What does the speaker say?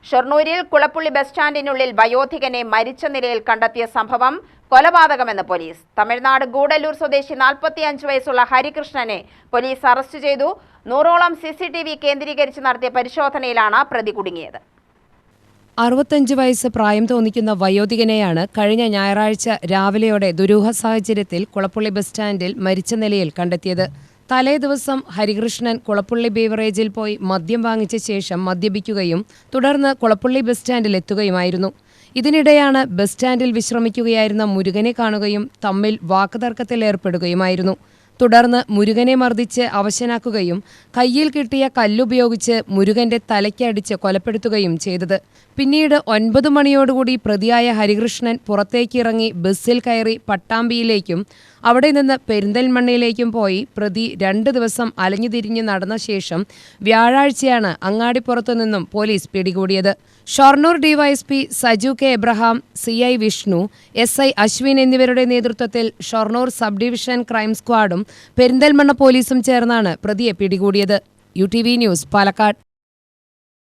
ഷൊർണൂരിൽ Kulappully bus സ്റ്റാൻഡിനുള്ളിൽ വയോധികനെ മരിച്ച നിലയിൽ കണ്ടെത്തിയ സംഭവം കൊലപാതകമെന്ന് പോലീസ്. തമിഴ്നാട് ഗൂഡല്ലൂർ സ്വദേശി 45 വയസ്സുള്ള ഹരികൃഷ്ണനെ പോലീസ് അറസ്റ്റ് ചെയ്തു. 100ഓളം CCTV കേന്ദ്രീകരിച്ച് നടത്തിയ പരിശോധനയിലാണ് പ്രതി കുടുങ്ങിയത്. 65 വയസ്സ് പ്രായം തോന്നിക്കുന്ന വയോധികനെയാണ് കഴിഞ്ഞ ഞായറാഴ്ച രാവിലെയോടെ ദുരൂഹ സാഹചര്യത്തിൽ കുളപ്പുള്ളി ബസ് സ്റ്റാൻഡിൽ മരിച്ച നിലയിൽ കണ്ടെത്തിയത്. തലേ ദിവസം ഹരികൃഷ്ണൻ കുളപ്പുള്ളി ബീവറേജിൽ പോയി മദ്യം വാങ്ങിച്ച ശേഷം മദ്യപിക്കുകയും തുടർന്ന് കുളപ്പുള്ളി ബസ് സ്റ്റാൻഡിൽ എത്തുകയുമായിരുന്നു. ഇതിനിടെയാണ് ബസ് സ്റ്റാൻഡിൽ വിശ്രമിക്കുകയായിരുന്ന മുരുകനെ കാണുകയും തമ്മിൽ വാക്കുതർക്കത്തിലേർപ്പെടുകയുമായിരുന്നു. തുടർന്ന് മുരുകനെ മർദ്ദിച്ച് അവശനാക്കുകയും കയ്യിൽ കിട്ടിയ കല്ലുപയോഗിച്ച് മുരുകന്റെ തലയ്ക്കടിച്ച് കൊലപ്പെടുത്തുകയും ചെയ്തത്. പിന്നീട് 9 മണിയോടുകൂടി പ്രതിയായ ഹരികൃഷ്ണൻ പുറത്തേക്കിറങ്ങി ബസ്സിൽ കയറി പട്ടാമ്പിയിലേക്കും അവിടെ നിന്ന് പെരിന്തൽമണ്ണയിലേക്കും പോയി പ്രതി 2 ദിവസം അലഞ്ഞുതിരിഞ്ഞ് നടന്ന ശേഷം വ്യാഴാഴ്ചയാണ് അങ്ങാടിപ്പുറത്തു നിന്നും പോലീസ് പിടികൂടിയത്. Shoranur DYSP Saju K Abraham, CI Vishnu, SI Ashwin എന്നിവരുടെ നേതൃത്വത്തിൽ ഷൊർണൂർ സബ് ഡിവിഷൻ ക്രൈം സ്ക്വാഡും പെരിന്തൽമണ്ണ പോലീസും ചേർന്നാണ് പ്രതിയെ പിടികൂടിയത്. UTV news, Palakkad.